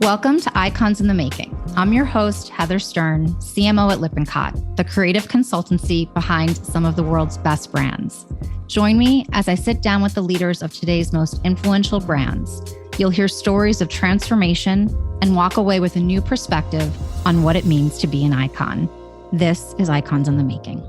Welcome to Icons in the Making. I'm your host, Heather Stern, CMO at Lippincott, the creative consultancy behind some of the world's best brands. Join me as I sit down with the leaders of today's most influential brands. You'll hear stories of transformation and walk away with a new perspective on what it means to be an icon. This is Icons in the Making.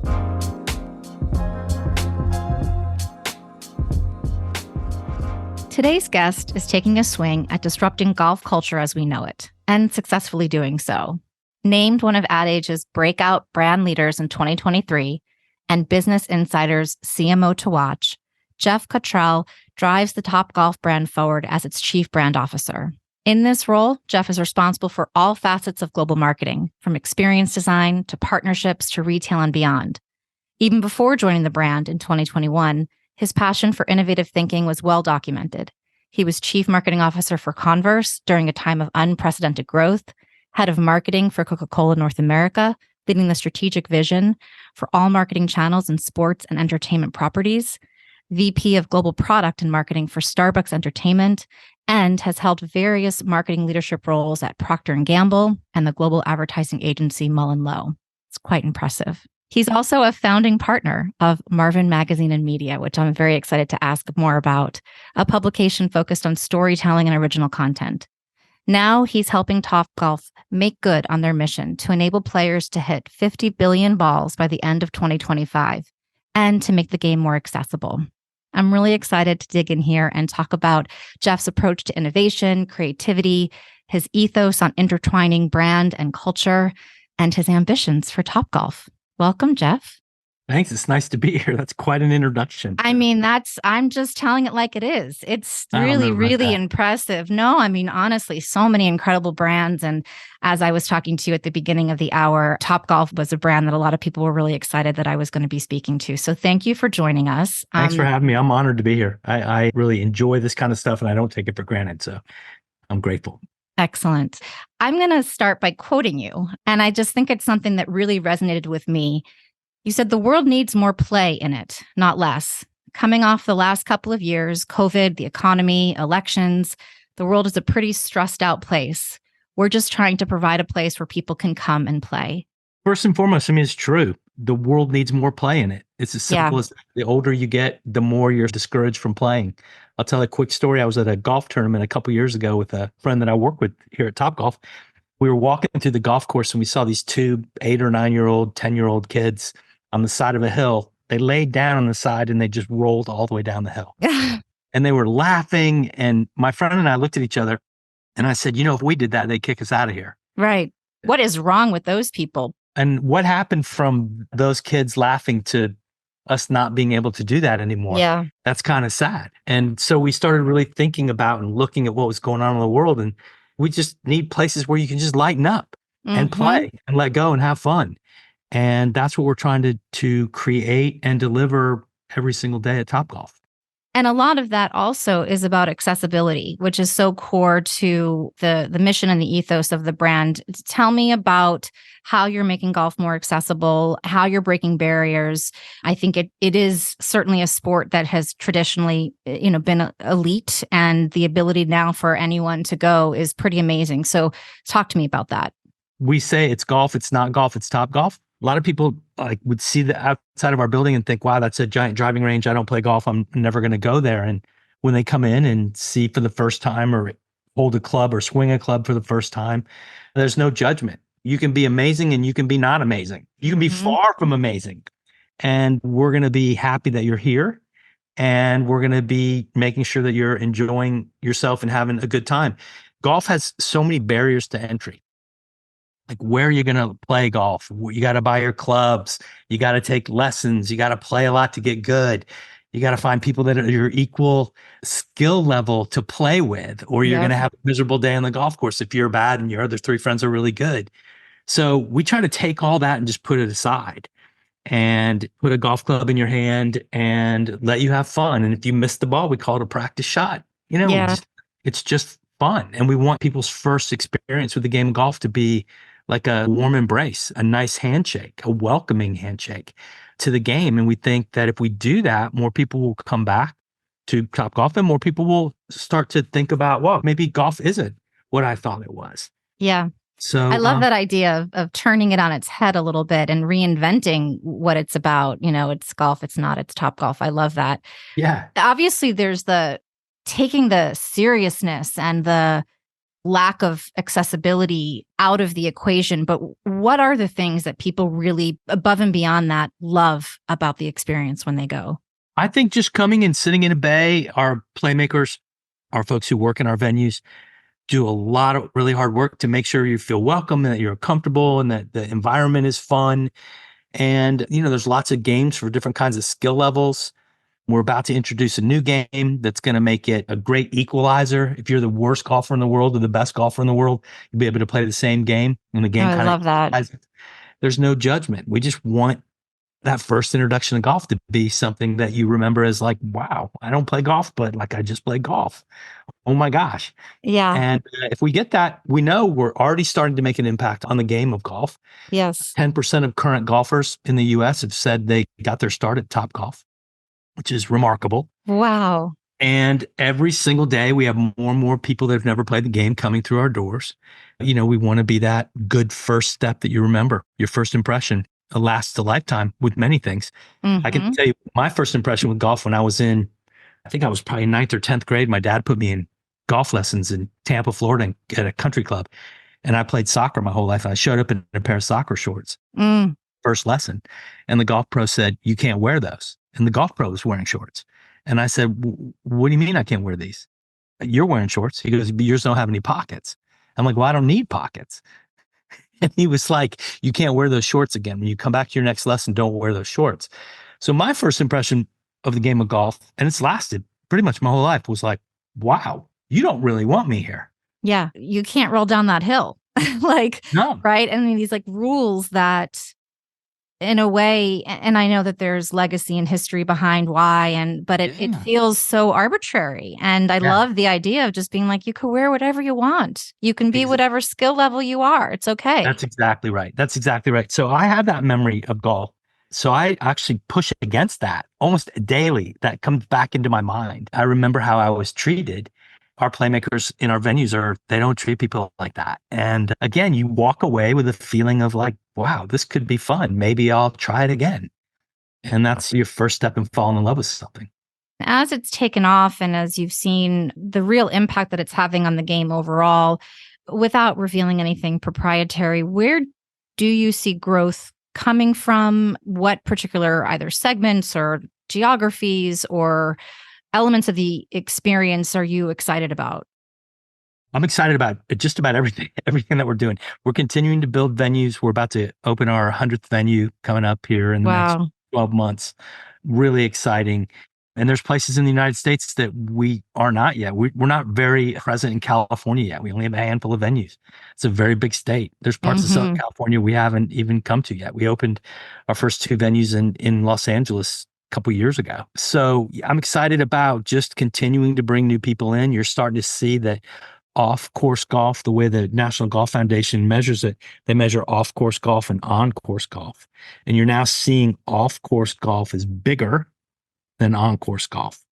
Today's guest is taking a swing at disrupting golf culture as we know it, and successfully doing so. Named one of Ad Age's breakout brand leaders in 2023 and Business Insider's CMO to watch, Geoff Cottrill drives the Topgolf brand forward as its chief brand officer. In this role, Geoff is responsible for all facets of global marketing, from experience design to partnerships to retail and beyond. Even before joining the brand in 2021, his passion for innovative thinking was well documented. He was chief marketing officer for Converse during a time of unprecedented growth, head of marketing for Coca-Cola North America, leading the strategic vision for all marketing channels in sports and entertainment properties, VP of global product and marketing for Starbucks Entertainment, and has held various marketing leadership roles at Procter & Gamble and the global advertising agency MullenLowe. It's quite impressive. He's also a founding partner of Marvin Magazine and Media, which I'm very excited to ask more about, a publication focused on storytelling and original content. Now he's helping Topgolf make good on their mission to enable players to hit 50 billion balls by the end of 2025 and to make the game more accessible. I'm really excited to dig in here and talk about Geoff's approach to innovation, creativity, his ethos on intertwining brand and culture, and his ambitions for Topgolf. Welcome, Geoff. Thanks. It's nice to be here. That's quite an introduction. I'm just telling it like it is. It's really impressive. No, honestly, so many incredible brands. And as I was talking to you at the beginning of the hour, Topgolf was a brand that a lot of people were really excited that I was going to be speaking to. So thank you for joining us. Thanks for having me. I'm honored to be here. I really enjoy this kind of stuff and I don't take it for granted. So I'm grateful. Excellent. I'm going to start by quoting you. And I just think it's something that really resonated with me. You said the world needs more play in it, not less. Coming off the last couple of years, COVID, the economy, elections, the world is a pretty stressed out place. We're just trying to provide a place where people can come and play. First and foremost, it's true. The world needs more play in it. It's as simple as the older you get, the more you're discouraged from playing. I'll tell a quick story. I was at a golf tournament a couple years ago with a friend that I work with here at Topgolf. We were walking through the golf course and we saw these two 8 or 9-year-old, 10-year-old kids on the side of a hill. They laid down on the side and they just rolled all the way down the hill. And they were laughing. And my friend and I looked at each other and I said, if we did that, they'd kick us out of here. Right. What is wrong with those people? And what happened from those kids laughing to us not being able to do that anymore? Yeah. That's kind of sad. And so we started really thinking about and looking at what was going on in the world. And we just need places where you can just lighten up and play and let go and have fun. And that's what we're trying to create and deliver every single day at Topgolf. And a lot of that also is about accessibility, which is so core to the mission and the ethos of the brand. Tell me about how you're making golf more accessible, how you're breaking barriers. I think it is certainly a sport that has traditionally, been elite, and the ability now for anyone to go is pretty amazing. So talk to me about that. We say it's golf, it's not golf, it's Topgolf. A lot of people would see the outside of our building and think, wow, that's a giant driving range. I don't play golf. I'm never going to go there. And when they come in and see for the first time or hold a club or swing a club for the first time, there's no judgment. You can be amazing and you can be not amazing. You can be far from amazing. And we're going to be happy that you're here. And we're going to be making sure that you're enjoying yourself and having a good time. Golf has so many barriers to entry. Like, where are you going to play golf? You got to buy your clubs. You got to take lessons. You got to play a lot to get good. You got to find people that are your equal skill level to play with, or you're going to have a miserable day on the golf course if you're bad and your other 3 friends are really good. So we try to take all that and just put it aside and put a golf club in your hand and let you have fun. And if you miss the ball, we call it a practice shot. It's just fun. And we want people's first experience with the game of golf to be like a warm embrace, a nice handshake, a welcoming handshake to the game. And we think that if we do that, more people will come back to Topgolf and more people will start to think about, well, maybe golf isn't what I thought it was. Yeah. So I love that idea of turning it on its head a little bit and reinventing what it's about. It's golf, it's not, it's Topgolf. I love that. yeah, Obviously, there's the taking the seriousness and the lack of accessibility out of the equation. But what are the things that people really, above and beyond that, love about the experience when they go? I think just coming and sitting in a bay, our playmakers, our folks who work in our venues, do a lot of really hard work to make sure you feel welcome and that you're comfortable and that the environment is fun. And, there's lots of games for different kinds of skill levels. We're about to introduce a new game that's going to make it a great equalizer. If you're the worst golfer in the world or the best golfer in the world, you'll be able to play the same game. And the game I love that. There's no judgment. We just want that first introduction to golf to be something that you remember as like, wow, I don't play golf, but like I just play golf. Oh my gosh. Yeah. And if we get that, we know we're already starting to make an impact on the game of golf. Yes. 10% of current golfers in the US have said they got their start at Topgolf, which is remarkable. Wow. And every single day we have more and more people that have never played the game coming through our doors. We want to be that good first step that you remember, your first impression. Lasts a lifetime with many things. Mm-hmm. I can tell you my first impression with golf when I was I think I was probably 9th or 10th grade. My dad put me in golf lessons in Tampa, Florida at a country club. And I played soccer my whole life. And I showed up in a pair of soccer shorts, first lesson. And the golf pro said, you can't wear those. And the golf pro was wearing shorts. And I said, what do you mean I can't wear these? You're wearing shorts. He goes, yours don't have any pockets. I'm like, well, I don't need pockets. And he was like, you can't wear those shorts again. When you come back to your next lesson, don't wear those shorts. So my first impression of the game of golf, and it's lasted pretty much my whole life, was like, wow, you don't really want me here. Yeah. You can't roll down that hill. No. Right. And these rules that in a way, and I know that there's legacy and history behind why, but it feels so arbitrary. And I love the idea of just being like, you can wear whatever you want. You can be whatever skill level you are. It's okay. That's exactly right. That's exactly right. So I have that memory of golf. So I actually push against that almost daily. That comes back into my mind. I remember how I was treated. Our playmakers in our venues they don't treat people like that. And again, you walk away with a feeling of like, wow, this could be fun. Maybe I'll try it again. And that's your first step in falling in love with something. As it's taken off and as you've seen the real impact that it's having on the game overall, without revealing anything proprietary, where do you see growth coming from? What particular either segments or geographies or elements of the experience are you excited about? I'm excited about just about everything that we're doing. We're continuing to build venues. We're about to open our 100th venue coming up here in the next 12 months. Really exciting. And there's places in the United States that we are not yet. We're not very present in California yet. We only have a handful of venues. It's a very big state. There's parts of Southern California we haven't even come to yet. We opened our first 2 venues in Los Angeles couple years ago. So I'm excited about just continuing to bring new people in. You're starting to see that off-course golf, the way the National Golf Foundation measures it, they measure off-course golf and on-course golf. And you're now seeing off-course golf is bigger than on-course golf.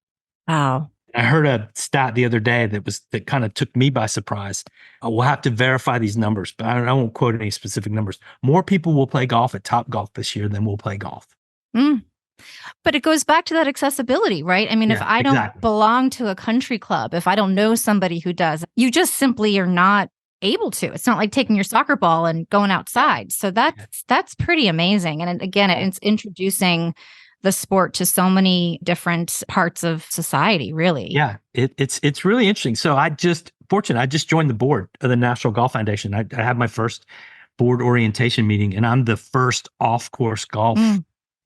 Wow. I heard a stat the other day that kind of took me by surprise. We'll have to verify these numbers, but I won't quote any specific numbers. More people will play golf at Topgolf this year than will play golf. But it goes back to that accessibility, right? I mean, if I don't belong to a country club, if I don't know somebody who does, you just simply are not able to. It's not like taking your soccer ball and going outside. So that's pretty amazing. And again, it's introducing the sport to so many different parts of society, really. Yeah, it's really interesting. So I just joined the board of the National Golf Foundation. I had my first board orientation meeting, and I'm the first off-course golf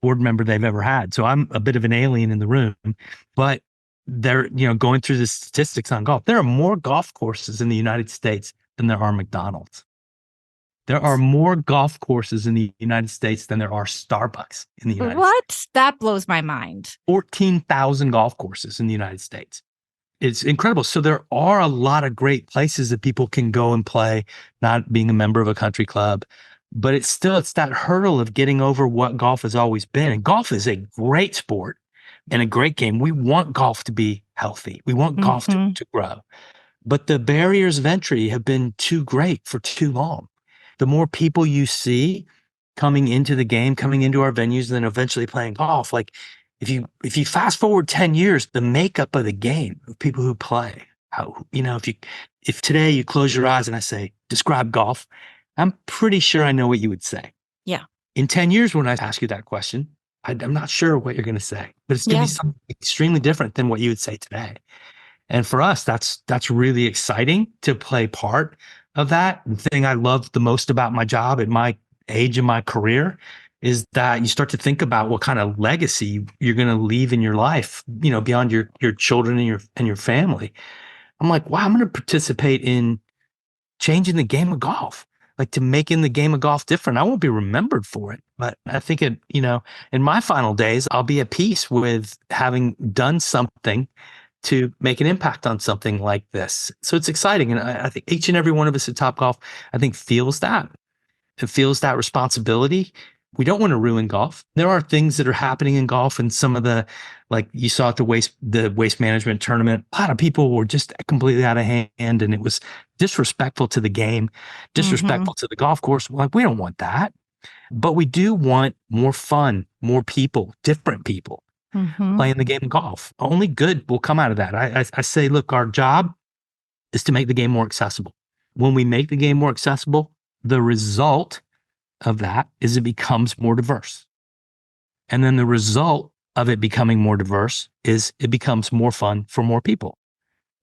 board member they've ever had. So I'm a bit of an alien in the room, but they're, going through the statistics on golf. There are more golf courses in the United States than there are McDonald's. There are more golf courses in the United States than there are Starbucks in the United States. What? That blows my mind. 14,000 golf courses in the United States. It's incredible. So there are a lot of great places that people can go and play, not being a member of a country club. But it's that hurdle of getting over what golf has always been. And golf is a great sport and a great game. We want golf to be healthy. We want golf to grow. but the barriers of entry have been too great for too long. The more people you see coming into the game, coming into our venues, and then eventually playing golf, like if you fast forward 10 years, the makeup of the game of people who play, if today you close your eyes and I say, describe golf, I'm pretty sure I know what you would say. Yeah. In 10 years, when I ask you that question, I'm not sure what you're going to say, but it's going to be something extremely different than what you would say today. And for us, that's really exciting to play part of that. The thing I love the most about my job at my age in my career is that you start to think about what kind of legacy you're going to leave in your life, beyond your children and your family. I'm like, wow, I'm going to participate in changing the game of golf, like to making the game of golf different. I won't be remembered for it, but I think in my final days, I'll be at peace with having done something to make an impact on something like this. So it's exciting. And I think each and every one of us at Topgolf, I think feels that. It feels that responsibility. We don't want to ruin golf. There are things that are happening in golf, and some of the, like you saw at the waste management tournament, a lot of people were just completely out of hand, and it was disrespectful to the game, disrespectful to the golf course. Like, we don't want that, but we do want more fun, more people, different people playing the game of golf. Only good will come out of that. I say, look, our job is to make the game more accessible. When we make the game more accessible, the result of that is it becomes more diverse. And then the result of it becoming more diverse is it becomes more fun for more people.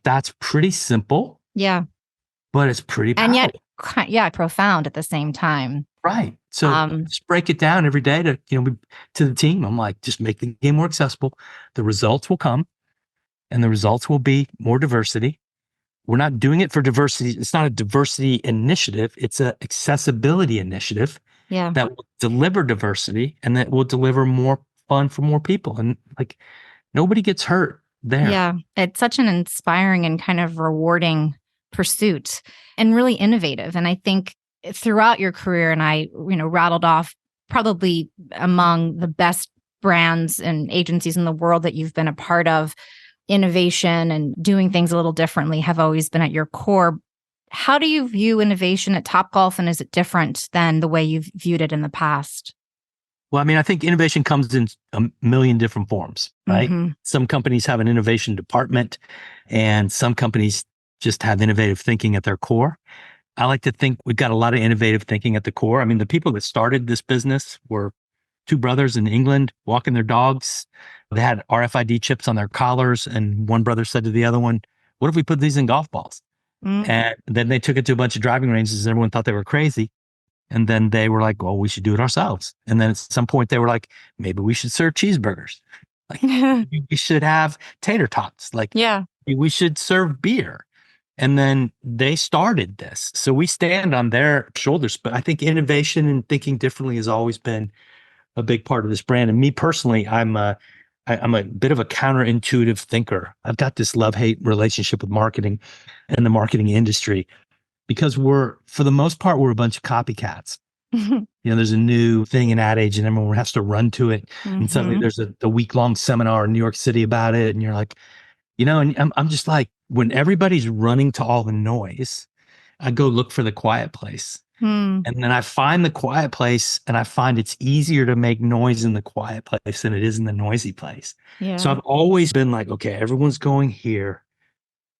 That's pretty simple. Yeah. But it's pretty powerful. And yet, profound at the same time. Right. So just break it down every day to the team. I'm like, just make the game more accessible. The results will come, and the results will be more diversity. We're not doing it for diversity. It's not a diversity initiative. It's an accessibility initiative that will deliver diversity and that will deliver more fun for more people. And like, nobody gets hurt there. Yeah. It's such an inspiring and kind of rewarding pursuit and really innovative. And I think throughout your career, and I, rattled off probably among the best brands and agencies in the world that you've been a part of, innovation and doing things a little differently have always been at your core. How do you view innovation at Topgolf, and is it different than the way you've viewed it in the past? Well, I mean, I think innovation comes in a million different forms, right? Some companies have an innovation department, and some companies just have innovative thinking at their core. I like to think we've got a lot of innovative thinking at the core. I mean, the people that started this business were two brothers in England walking their dogs. They had RFID chips on their collars, and one brother said to the other one, "What if we put these in golf balls?" And then they took it to a bunch of driving ranges, and everyone thought they were crazy. And then they were like, "Well, we should do it ourselves." And then at some point they were like, "Maybe we should serve cheeseburgers. Like, maybe we should have tater tots. Like, we should serve beer." And then they started this. So we stand on their shoulders. But I think innovation and thinking differently has always been a big part of this brand. And me personally, I'm a bit of a counterintuitive thinker. I've got this love-hate relationship with marketing and the marketing industry, because for the most part, we're a bunch of copycats. There's a new thing in ad age and everyone has to run to it. And suddenly there's a week-long seminar in New York City about it. And you're like, and I'm just like, when everybody's running to all the noise, I go look for the quiet place. And then I find the quiet place, and I find it's easier to make noise in the quiet place than it is in the noisy place. So I've always been like, okay, everyone's going here.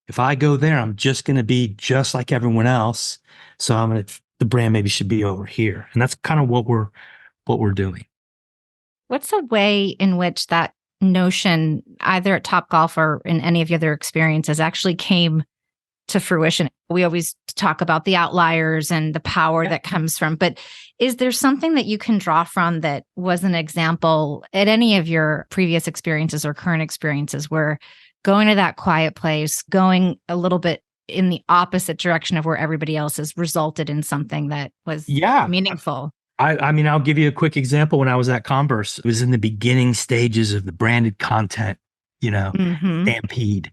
If I go there, I'm just going to be just like everyone else. So the brand maybe should be over here. And that's kind of what we're doing. What's a way in which that notion, either at Topgolf or in any of your other experiences, actually came to fruition? We always talk about the outliers and the power that comes from, but is there something that you can draw from that was an example at any of your previous experiences or current experiences where going to that quiet place, going a little bit in the opposite direction of where everybody else has resulted in something that was meaningful? I mean, I'll give you a quick example. When I was at Converse, it was in the beginning stages of the branded content, stampede.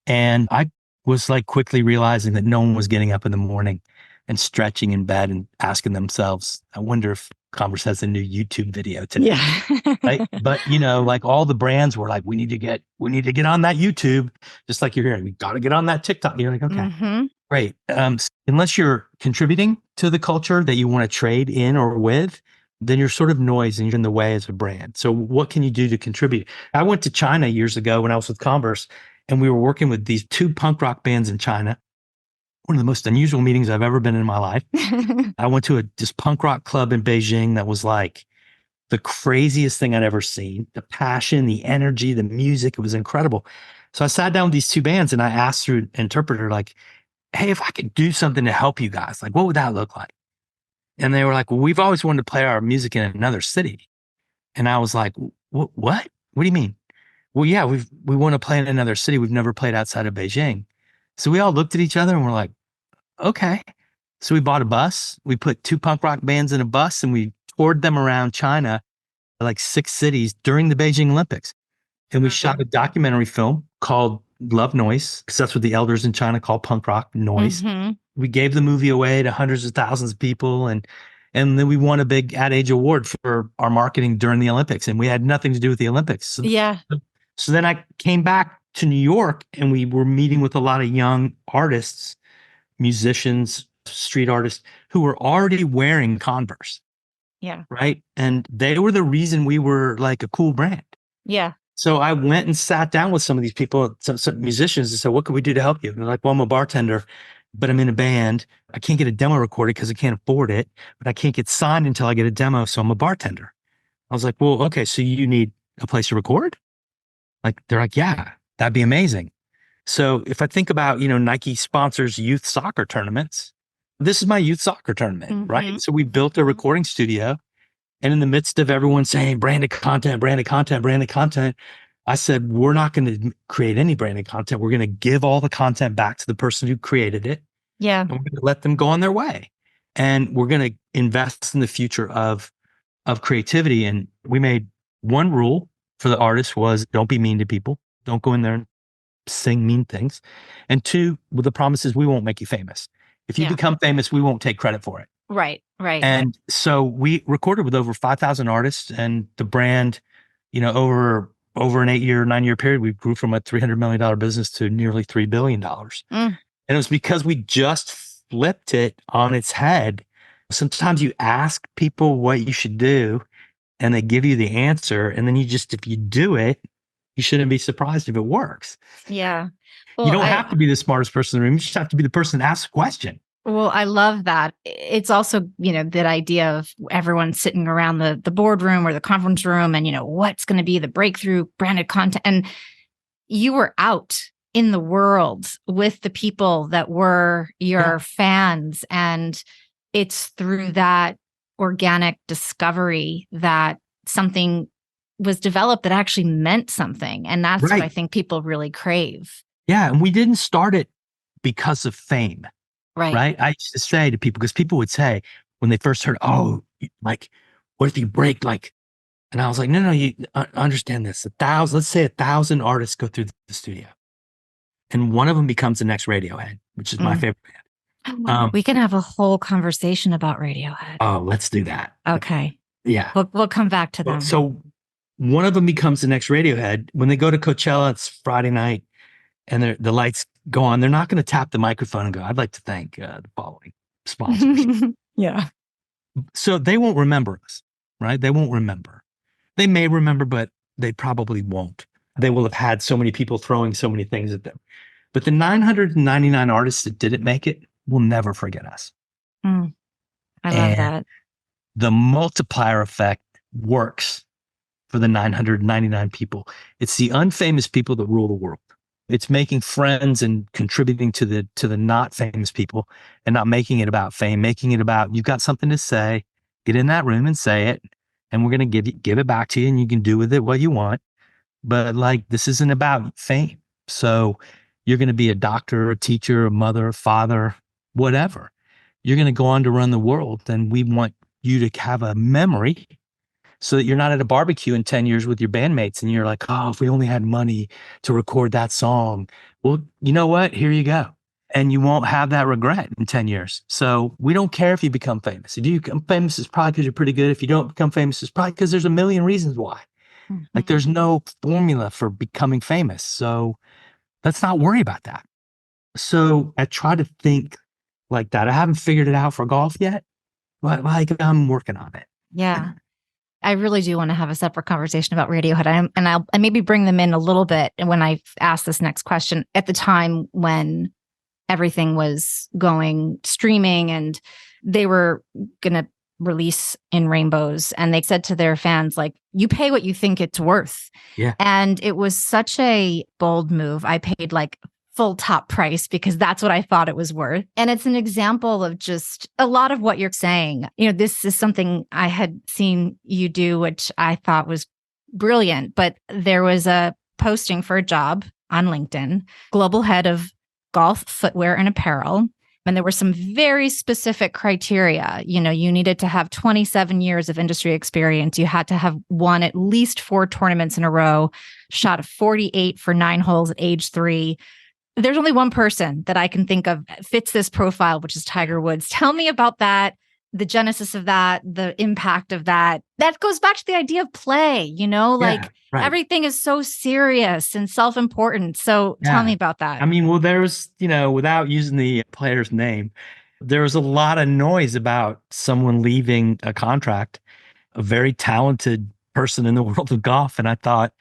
And I was like quickly realizing that no one was getting up in the morning and stretching in bed and asking themselves, I wonder if Converse has a new YouTube video today. Yeah. Right. But like all the brands were like, we need to get on that YouTube, just like you're hearing, we got to get on that TikTok. You're like, okay, great. Unless you're contributing to the culture that you want to trade in or with, then you're sort of noise and you're in the way as a brand. So what can you do to contribute? I went to China years ago when I was with Converse, and we were working with these 2 punk rock bands in China. One of the most unusual meetings I've ever been in my life. I went to this punk rock club in Beijing that was like the craziest thing I'd ever seen. The passion, the energy, the music, it was incredible. So I sat down with these 2 bands and I asked through an interpreter, like, hey, if I could do something to help you guys, like, what would that look like? And they were like, well, we've always wanted to play our music in another city. And I was like, what? What do you mean? Well, yeah, we want to play in another city. We've never played outside of Beijing. So we all looked at each other and we're like, okay. So we bought a bus. We put 2 punk rock bands in a bus and we toured them around China, like 6 cities during the Beijing Olympics. And we shot a documentary film called Love Noise, because that's what the elders in China call punk rock noise. We gave the movie away to hundreds of thousands of people. And then we won a big Ad Age award for our marketing during the Olympics. And we had nothing to do with the Olympics. So then I came back to New York and we were meeting with a lot of young artists, musicians, street artists who were already wearing Converse. Yeah. Right. And they were the reason we were like a cool brand. Yeah. So I went and sat down with some of these people, some musicians, and said, what can we do to help you? And they're like, well, I'm a bartender, but I'm in a band. I can't get a demo recorded because I can't afford it, but I can't get signed until I get a demo. So I'm a bartender. I was like, well, okay, so you need a place to record? Like, they're like, yeah, that'd be amazing. So if I think about, Nike sponsors youth soccer tournaments, this is my youth soccer tournament, right? So we built a recording studio. And in the midst of everyone saying branded content, I said, we're not going to create any branded content. We're going to give all the content back to the person who created it. Yeah. And we're going to let them go on their way. And we're going to invest in the future of creativity. And we made one rule for the artists was don't be mean to people. Don't go in there and sing mean things. And 2, with the promises, we won't make you famous. If you become famous, we won't take credit for it. Right. And so we recorded with over 5,000 artists, and the brand, over an 9-year period, we grew from a $300 million business to nearly $3 billion. And it was because we just flipped it on its head. Sometimes you ask people what you should do and they give you the answer. And then if you do it, you shouldn't be surprised if it works. Yeah. Well, you don't have to be the smartest person in the room. You just have to be the person that asks the question. Well, I love that. It's also, that idea of everyone sitting around the boardroom or the conference room and, what's going to be the breakthrough branded content. And you were out in the world with the people that were your fans. And it's through that organic discovery that something was developed that actually meant something. And that's what I think people really crave. Yeah. And we didn't start it because of fame. Right. I used to say to people, because people would say when they first heard, oh, like, what if you break and I was like, no, you understand this. Let's say 1,000 artists go through the studio and one of them becomes the next Radiohead, which is my favorite band. We can have a whole conversation about Radiohead. Oh, let's do that. Okay. Yeah. We'll come back to them. So one of them becomes the next Radiohead. When they go to Coachella, it's Friday night and the lights go on. They're not going to tap the microphone and go, I'd like to thank the following sponsors. Yeah. So they won't remember us, right? They won't remember. They may remember, but they probably won't. They will have had so many people throwing so many things at them. But the 999 artists that didn't make it will never forget us. I love that. The multiplier effect works for the 999 people. It's the unfamous people that rule the world. It's making friends and contributing to the not famous people and not making it about fame, making it about you've got something to say, get in that room and say it, and we're going to give it back to you and you can do with it what you want. But this isn't about fame. So you're going to be a doctor, a teacher, a mother, a father, whatever. You're going to go on to run the world. And we want you to have a memory so that you're not at a barbecue in 10 years with your bandmates and you're like, oh, if we only had money to record that song. Well, you know what? Here you go. and you won't have that regret in 10 years. So we don't care if you become famous. If you become famous, it's probably because you're pretty good. If you don't become famous, it's probably because there's a million reasons why. Like there's no formula for becoming famous. So let's not worry about that. So I try to think like that. I haven't figured it out for golf yet, but like I'm working on it. Yeah. I really do want to have a separate conversation about Radiohead. I'll maybe bring them in a little bit when I ask this next question. At the time when everything was going streaming and they were going to release in rainbows, and they said to their fans, like, you pay what you think it's worth. Yeah. And it was such a bold move. I paid like full top price because that's what I thought it was worth. And it's an example of just a lot of what you're saying. You know, this is something I had seen you do, which I thought was brilliant. But there was a posting for a job on LinkedIn, global head of golf footwear and apparel. And there were some very specific criteria. You know, you needed to have 27 years of industry experience. You had to have won at least 4 tournaments in a row, shot a 48 for 9 holes at age 3. There's only one person that I can think of fits this profile, which is Tiger Woods. Tell me about that, the genesis of that, the impact of that. That goes back to the idea of play, you know, like everything is so serious and self-important. So tell me about that. I mean, well, there's, you know, without using the player's name, there was a lot of noise about someone leaving a contract, a very talented person in the world of golf. And I thought,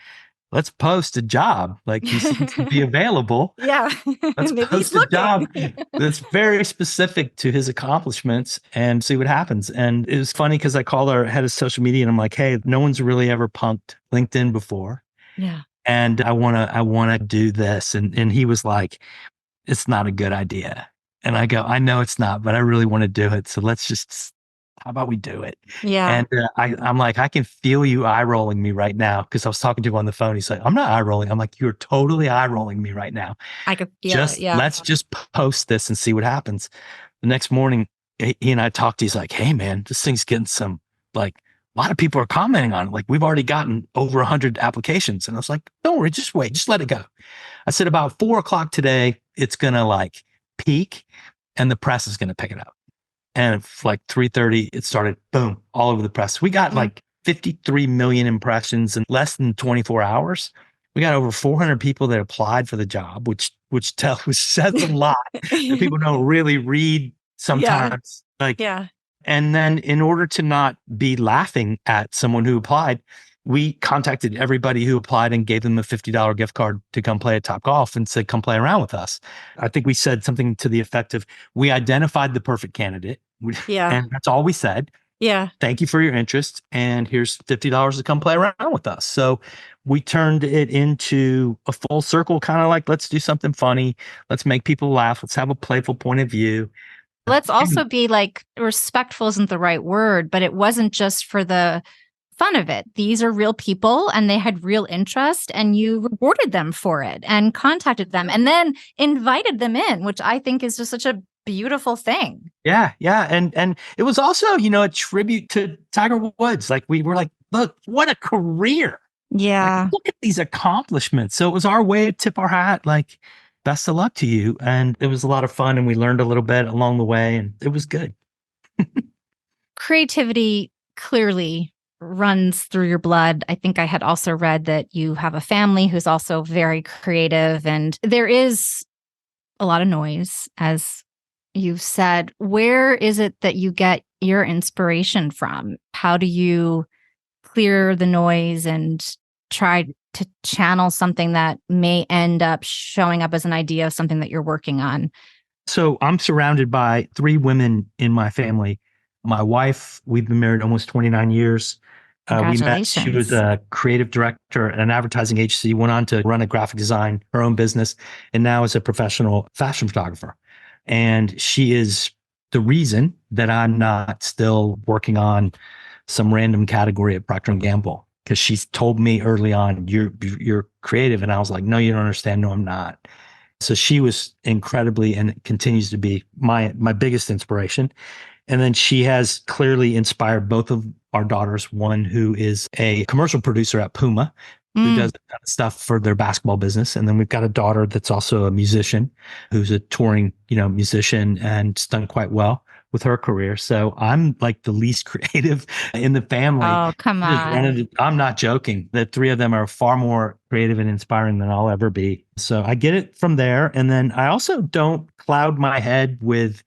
let's post a job. Like he seems to be available. Yeah. Let's post a job that's very specific to his accomplishments and see what happens. And it was funny because I called our head of social media and I'm like, hey, no one's really ever punked LinkedIn before. Yeah. And I wanna do this. And he was like, it's not a good idea. And I go, I know it's not, but I really want to do it. So let's just, how about we do it? Yeah. And I'm like, I can feel you eye rolling me right now. Cause I was talking to him on the phone. He's like, I'm not eye rolling. I'm like, you're totally eye rolling me right now. I could feel it. Yeah. Let's just post this and see what happens. The next morning, he and I talked. He's like, hey man, this thing's getting some, like, a lot of people are commenting on it. Like we've already gotten over 100 applications. And I was like, don't worry, just wait, just let it go. I said about 4:00 today, it's going to like peak and the press is going to pick it up. And like 3:30, it started, boom, all over the press. We got like 53 million impressions in less than 24 hours. We got over 400 people that applied for the job, which says a lot. People don't really read sometimes. And then in order to not be laughing at someone who applied, we contacted everybody who applied and gave them a $50 gift card to come play at Topgolf and said, come play around with us. I think we said something to the effect of, we identified the perfect candidate. And that's all we said. Yeah. Thank you for your interest. And here's $50 to come play around with us. So we turned it into a full circle, kind of like, let's do something funny. Let's make people laugh. Let's have a playful point of view. Let's also be like, respectful isn't the right word, but it wasn't just for the fun of it. These are real people and they had real interest, and you rewarded them for it and contacted them and then invited them in, which I think is just such a beautiful thing. Yeah. And it was also, you know, a tribute to Tiger Woods. Like we were like, look, what a career. Yeah. Like, look at these accomplishments. So it was our way to tip our hat, like, best of luck to you. And it was a lot of fun. And we learned a little bit along the way and it was good. Creativity clearly runs through your blood. I think I had also read that you have a family who's also very creative, and there is a lot of noise, as you've said. Where is it that you get your inspiration from? How do you clear the noise and try to channel something that may end up showing up as an idea of something that you're working on? So I'm surrounded by 3 women in my family. My wife, we've been married almost 29 years. We met, she was a creative director at an advertising agency, went on to run a graphic design, her own business, and now is a professional fashion photographer. And she is the reason that I'm not still working on some random category at Procter & Gamble, because she's told me early on, you're creative. And I was like, no, you don't understand. No, I'm not. So she was incredibly, and continues to be, my biggest inspiration. And then she has clearly inspired both of our daughters, one who is a commercial producer at Puma, who does a ton of stuff for their basketball business. And then we've got a daughter that's also a musician who's a touring, musician and it's done quite well with her career. So I'm like the least creative in the family. Oh, come on. I'm not joking. The three of them are far more creative and inspiring than I'll ever be. So I get it from there. And then I also don't cloud my head with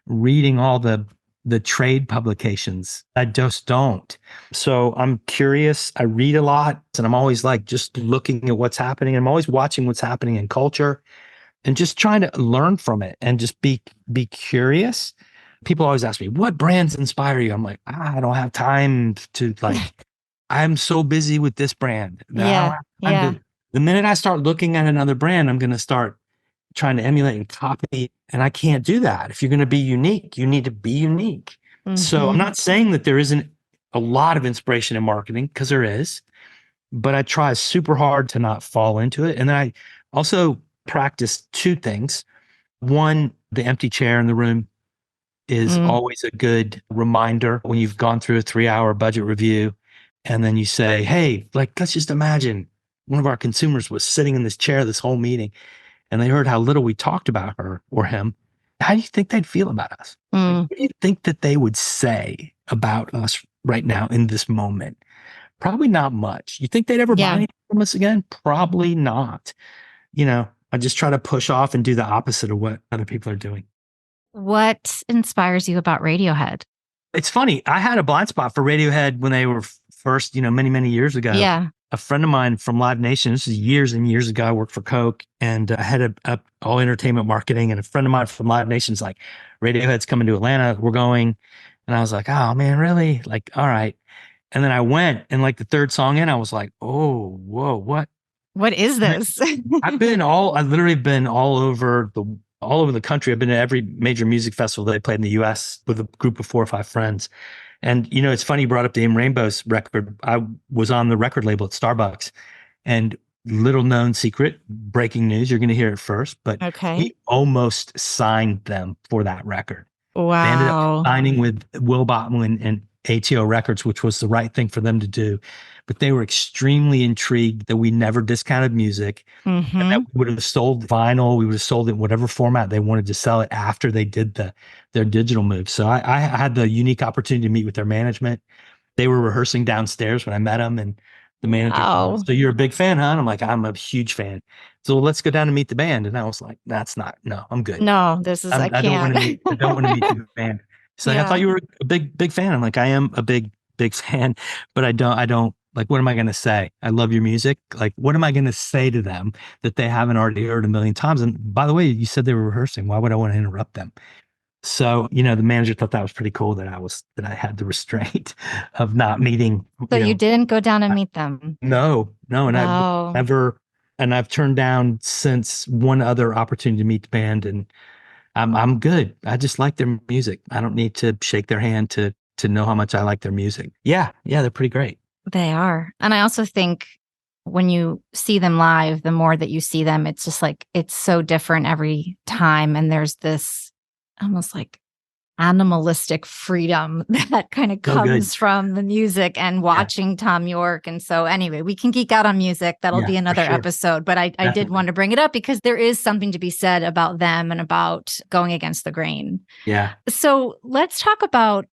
reading all the trade publications. I just don't. So I'm curious. I read a lot and I'm always like just looking at what's happening. I'm always watching what's happening in culture and just trying to learn from it and just be curious. People always ask me, what brands inspire you? I'm like, I don't have time to I'm so busy with this brand. Yeah. Yeah. The minute I start looking at another brand, I'm going to start trying to emulate and copy. And I can't do that. If you're going to be unique, you need to be unique. So I'm not saying that there isn't a lot of inspiration in marketing, because there is, but I try super hard to not fall into it. And then I also practice two things. One, the empty chair in the room is always a good reminder when you've gone through a 3-hour budget review. And then you say, hey, let's just imagine one of our consumers was sitting in this chair this whole meeting and they heard how little we talked about her or him. How do you think they'd feel about us? What do you think that they would say about us right now in this moment? Probably not much. You think they'd ever buy anything from us again? Probably not. I just try to push off and do the opposite of what other people are doing. What inspires you about Radiohead? It's funny. I had a blind spot for Radiohead when they were first, many, many years ago. Yeah. A friend of mine from Live Nation, this is years and years ago, I worked for Coke and I had all entertainment marketing. And a friend of mine from Live Nation's like, Radiohead's coming to Atlanta. We're going. And I was like, oh man, really? All right. And then I went and the third song in, I was like, oh, whoa, what? What is this? I've literally been all over the country. I've been to every major music festival that they played in the US with a group of 4 or 5 friends. And, it's funny you brought up the In Rainbow's record. I was on the record label at Starbucks, and little known secret, breaking news, you're going to hear it first, but we almost signed them for that record. Wow. They ended up signing with Will Botman and ATO Records, which was the right thing for them to do. But they were extremely intrigued that we never discounted music and that we would have sold vinyl. We would have sold it in whatever format they wanted to sell it after they did their digital move. So I had the unique opportunity to meet with their management. They were rehearsing downstairs when I met them, and the manager called, so you're a big fan, huh? And I'm like, I'm a huge fan. So let's go down and meet the band. And I was like, no, I'm good. No, I can't. I don't want to meet the band. So I thought you were a big fan. I'm like, I am a big fan, but I don't what am I going to say? I love your music. What am I going to say to them that they haven't already heard a million times? And by the way, you said they were rehearsing. Why would I want to interrupt them? So, the manager thought that was pretty cool that I had the restraint of not meeting. So you didn't go down and meet them? No. And I've turned down since one other opportunity to meet the band, and I'm good. I just like their music. I don't need to shake their hand to know how much I like their music. Yeah, they're pretty great. They are. And I also think when you see them live, the more that you see them, it's just it's so different every time. And there's this almost animalistic freedom that kind of comes from the music and watching Tom York. And so anyway, we can geek out on music. That'll be another episode. But I did want to bring it up because there is something to be said about them and about going against the grain. Yeah. So let's talk about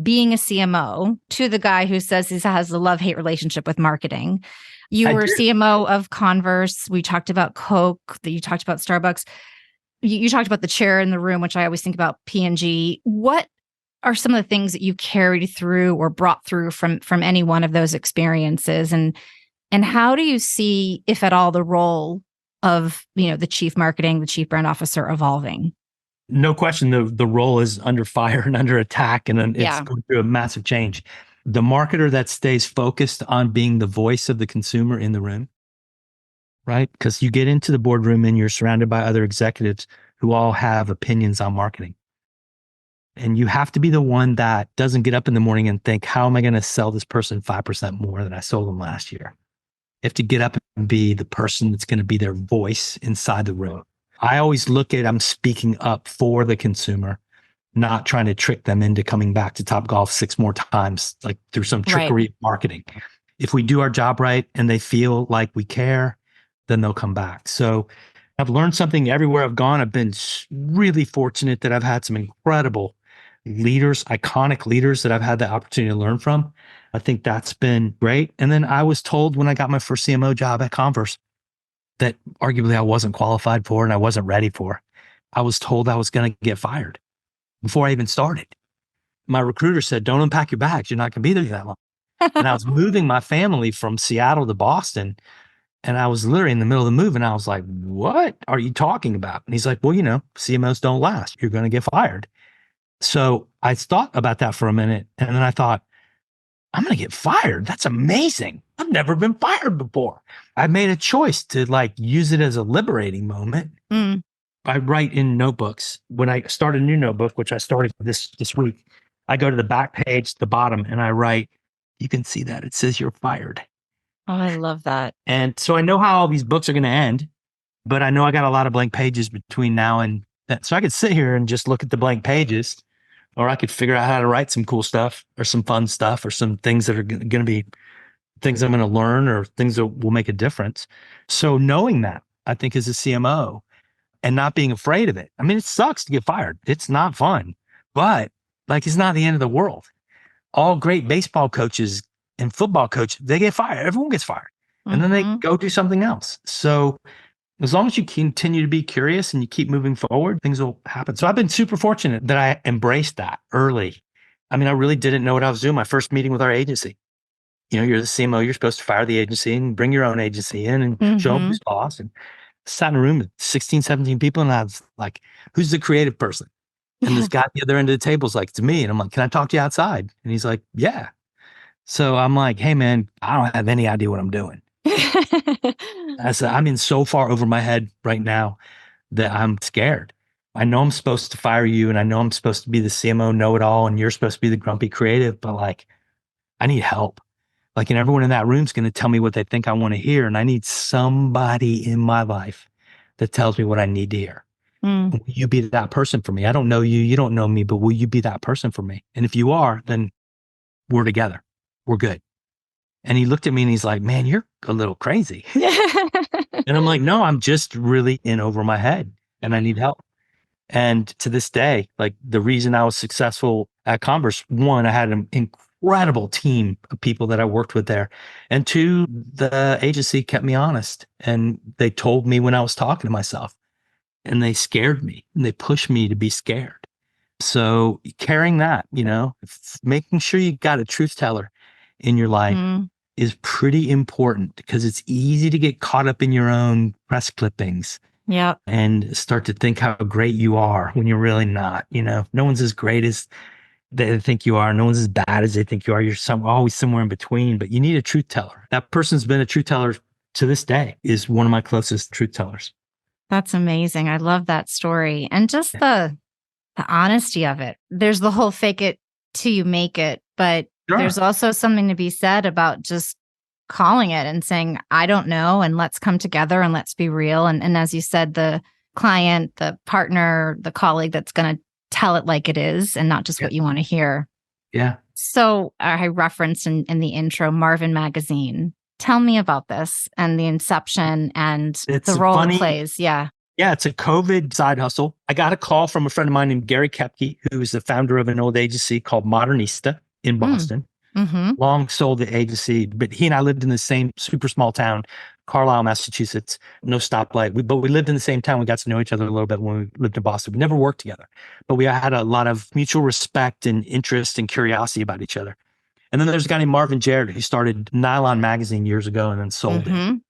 being a CMO, to the guy who says he has a love-hate relationship with marketing. You were CMO of Converse. We talked about Coke. You talked about Starbucks. You talked about the chair in the room, which I always think about P&G. What are some of the things that you carried through or brought through from any one of those experiences? And how do you see, if at all, the role of, the chief marketing, the chief brand officer evolving? No question, the role is under fire and under attack, and it's going through a massive change. The marketer that stays focused on being the voice of the consumer in the room, right? Because you get into the boardroom and you're surrounded by other executives who all have opinions on marketing. And you have to be the one that doesn't get up in the morning and think, how am I going to sell this person 5% more than I sold them last year? You have to get up and be the person that's going to be their voice inside the room. I always look at, I'm speaking up for the consumer, not trying to trick them into coming back to Topgolf 6 more times, through some trickery of marketing. If we do our job right and they feel like we care, then they'll come back. So I've learned something everywhere I've gone. I've been really fortunate that I've had some incredible leaders, iconic leaders that I've had the opportunity to learn from. I think that's been great. And then I was told when I got my first CMO job at Converse that arguably I wasn't qualified for and I wasn't ready for. I was told I was going to get fired before I even started. My recruiter said, don't unpack your bags. You're not going to be there that long. And I was moving my family from Seattle to Boston. And I was literally in the middle of the move. And I was like, what are you talking about? And he's like, well, CMOs don't last. You're going to get fired. So I thought about that for a minute. And then I thought, I'm going to get fired. That's amazing. I've never been fired before. I made a choice to use it as a liberating moment. Mm. I write in notebooks. When I start a new notebook, which I started this week, I go to the back page, the bottom, and I write, you can see that it says you're fired. Oh, I love that. And so I know how all these books are going to end, but I know I got a lot of blank pages between now and that. So I could sit here and just look at the blank pages, or I could figure out how to write some cool stuff or some fun stuff or some things that are going to be things I'm going to learn or things that will make a difference. So knowing that, I think, as a CMO and not being afraid of it. I mean, it sucks to get fired. It's not fun, but it's not the end of the world. All great baseball coaches and football coaches, they get fired. Everyone gets fired. And then they go do something else. So as long as you continue to be curious and you keep moving forward, things will happen. So I've been super fortunate that I embraced that early. I mean, I really didn't know what I was doing. My first meeting with our agency, you're the CMO, you're supposed to fire the agency and bring your own agency in and show them who's boss. And sat in a room with 16, 17 people. And I was like, who's the creative person? And this guy at the other end of the table is like, it's me. And I'm like, can I talk to you outside? And he's like, yeah. So I'm like, hey man, I don't have any idea what I'm doing. I said, I'm in so far over my head right now that I'm scared. I know I'm supposed to fire you and I know I'm supposed to be the CMO know-it-all and you're supposed to be the grumpy creative, but I need help. And everyone in that room is going to tell me what they think I want to hear. And I need somebody in my life that tells me what I need to hear. Will you be that person for me? I don't know you. You don't know me, but will you be that person for me? And if you are, then we're together. We're good. And he looked at me and he's like, man, you're a little crazy. And I'm like, no, I'm just really in over my head and I need help. And to this day, the reason I was successful at Converse, one, I had an incredible team of people that I worked with there. And two, the agency kept me honest and they told me when I was talking to myself and they scared me and they pushed me to be scared. So carrying that, making sure you got a truth teller in your life is pretty important because it's easy to get caught up in your own press clippings. Yeah. And start to think how great you are when you're really not. No one's as great as they think you are. No one's as bad as they think you are. You're always somewhere in between, but you need a truth teller. That person's been a truth teller to this day, is one of my closest truth tellers. That's amazing. I love that story. And just the honesty of it. There's the whole fake it till you make it, but there's also something to be said about just calling it and saying, I don't know, and let's come together and let's be real. And as you said, the client, the partner, the colleague that's going to tell it like it is and not just what you want to hear. Yeah. So I referenced in the intro, Marvin Magazine. Tell me about this and the inception and the role it plays. Yeah. Yeah, it's a COVID side hustle. I got a call from a friend of mine named Gary Kepke, who is the founder of an old agency called Modernista in Boston. Long sold the agency, but he and I lived in the same super small town, Carlisle, Massachusetts, no stoplight. But we lived in the same town. We got to know each other a little bit when we lived in Boston. We never worked together, but we had a lot of mutual respect and interest and curiosity about each other. And then there's a guy named Marvin Jarrett who started Nylon magazine years ago and then sold it.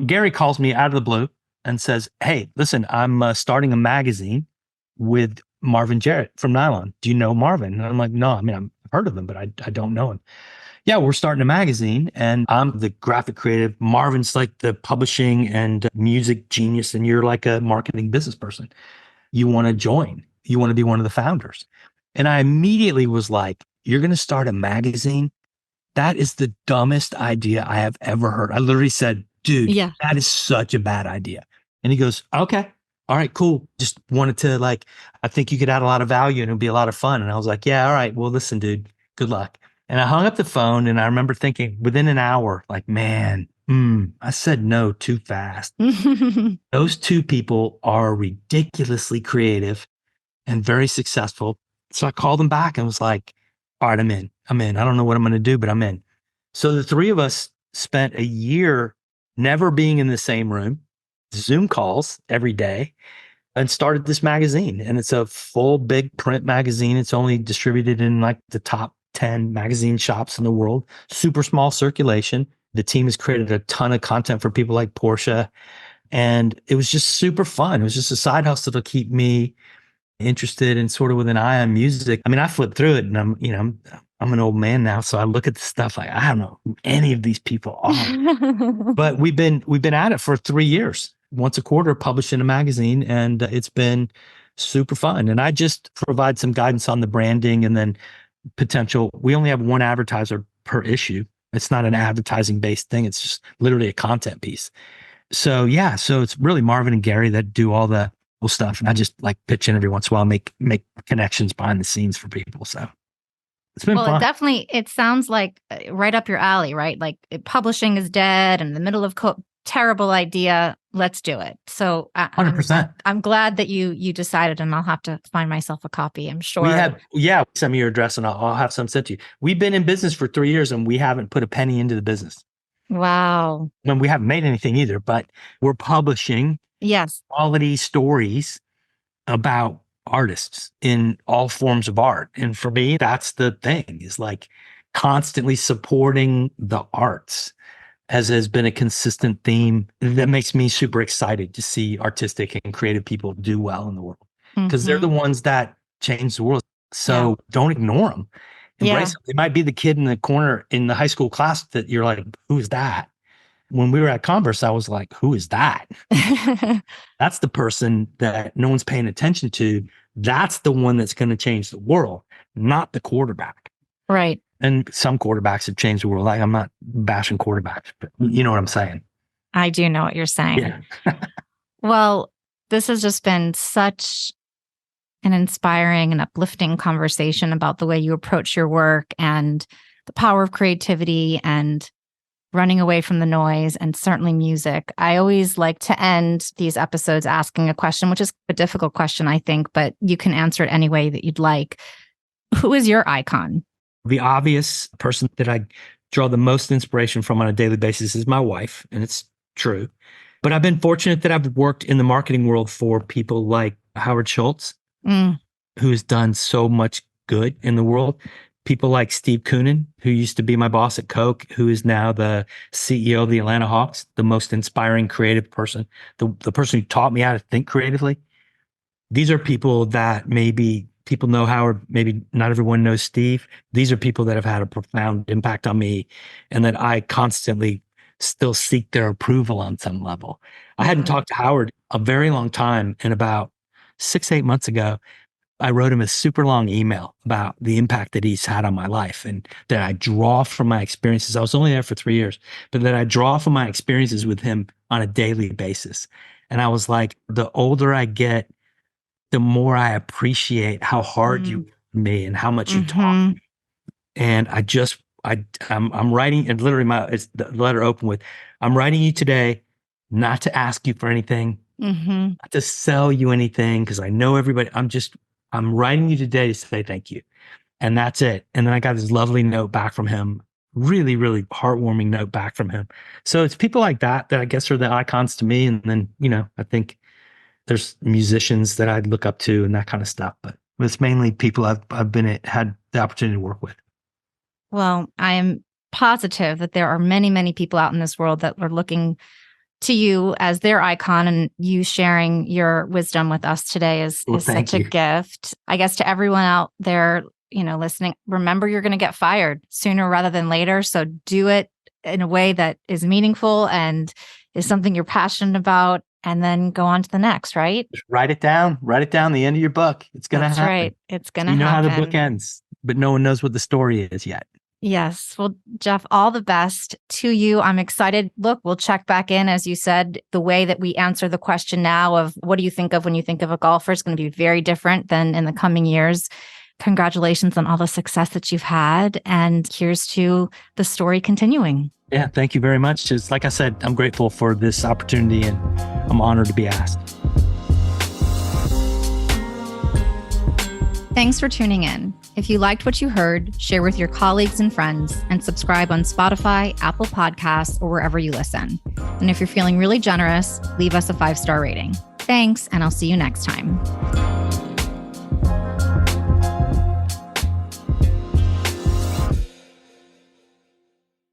Gary calls me out of the blue and says, hey, listen, I'm starting a magazine with Marvin Jarrett from Nylon. Do you know Marvin? And I'm like, no, I mean, I've heard of him, but I don't know him. Yeah, we're starting a magazine and I'm the graphic creative. Marvin's like the publishing and music genius and you're like a marketing business person. You want to join. You want to be one of the founders. And I immediately was like, you're going to start a magazine? That is the dumbest idea I have ever heard. I literally said, dude, that is such a bad idea. And he goes, okay, all right, cool. Just wanted to I think you could add a lot of value and it'd be a lot of fun. And I was like, yeah, all right. Well, listen, dude, good luck. And I hung up the phone and I remember thinking within an hour, like, man, I said no too fast. Those two people are ridiculously creative and very successful. So I called them back and was like, all right, I'm in. I don't know what I'm going to do, but I'm in. So the three of us spent a year never being in the same room, Zoom calls every day, and started this magazine. And it's a full big print magazine. It's only distributed in like the top 10 magazine shops in the world, super small circulation. The team has created a ton of content for people like Porsche. And it was just super fun. It was just a side hustle to keep me interested and sort of with an eye on music. I mean, I flipped through it and I'm an old man now. So I look at the stuff like, I don't know who any of these people are, but we've been at it for 3 years, once a quarter, publishing a magazine, and it's been super fun. And I just provide some guidance on the branding and then potential. We only have one advertiser per issue. It's not an advertising based thing. It's just literally a content piece. So yeah, so it's really Marvin and Gary that do all the cool stuff. And I just like pitch in every once in a while, make connections behind the scenes for people. So it's been fun. It sounds like right up your alley, right? Like publishing is dead in the middle of terrible idea. Let's do it. So 100%. I'm glad that you decided, and I'll have to find myself a copy. I'm sure. Send me your address and I'll have some sent to you. We've been in business for 3 years and we haven't put a penny into the business. Wow. And we haven't made anything either, but we're publishing quality stories about artists in all forms of art. And for me, that's the thing, is like constantly supporting the arts, as has been a consistent theme that makes me super excited to see artistic and creative people do well in the world, because they're the ones that change the world. So don't ignore them. Embrace them. They might be the kid in the corner in the high school class that you're like, who's that? When we were at Converse, I was like, who is that? That's the person that no one's paying attention to. That's the one that's going to change the world, not the quarterback. Right. And some quarterbacks have changed the world. Like, I'm not bashing quarterbacks, but you know what I'm saying. I do know what you're saying. Yeah. Well, this has just been such an inspiring and uplifting conversation about the way you approach your work and the power of creativity and running away from the noise, and certainly music. I always like to end these episodes asking a question, which is a difficult question, I think, but you can answer it any way that you'd like. Who is your icon? The obvious person that I draw the most inspiration from on a daily basis is my wife, and it's true. But I've been fortunate that I've worked in the marketing world for people like Howard Schultz, who has done so much good in the world. People like Steve Koonin, who used to be my boss at Coke, who is now the CEO of the Atlanta Hawks, the most inspiring creative person, the person who taught me how to think creatively. These are people that maybe people know Howard, maybe not everyone knows Steve. These are people that have had a profound impact on me and that I constantly still seek their approval on some level. I hadn't talked to Howard a very long time, and about 6-8 months ago, I wrote him a super long email about the impact that he's had on my life and that I draw from my experiences. I was only there for 3 years, but that I draw from my experiences with him on a daily basis. And I was like, the older I get, the more I appreciate how hard you me and how much you taught me. And I'm writing, and literally it's the letter open with, I'm writing you today, not to ask you for anything, not to sell you anything, because I know everybody. I'm writing you today to say thank you. And that's it. And then I got this lovely note back from him, really, really heartwarming note back from him. So it's people like that I guess are the icons to me. And then, I think there's musicians that I look up to and that kind of stuff, but it's mainly people I've had the opportunity to work with. Well, I am positive that there are many, many people out in this world that are looking to you as their icon, and you sharing your wisdom with us today is such a gift. I guess to everyone out there, listening, remember you're going to get fired sooner rather than later. So do it in a way that is meaningful and is something you're passionate about, and then go on to the next, right? Just write it down, the end of your book. It's going to happen. That's right. It's going to happen. You know how the book ends, but no one knows what the story is yet. Yes. Well, Geoff, all the best to you. I'm excited. Look, we'll check back in. As you said, the way that we answer the question now of what do you think of when you think of a golfer is going to be very different than in the coming years. Congratulations on all the success that you've had. And here's to the story continuing. Yeah, thank you very much. Just like I said, I'm grateful for this opportunity and I'm honored to be asked. Thanks for tuning in. If you liked what you heard, share with your colleagues and friends and subscribe on Spotify, Apple Podcasts, or wherever you listen. And if you're feeling really generous, leave us a 5-star rating. Thanks, and I'll see you next time.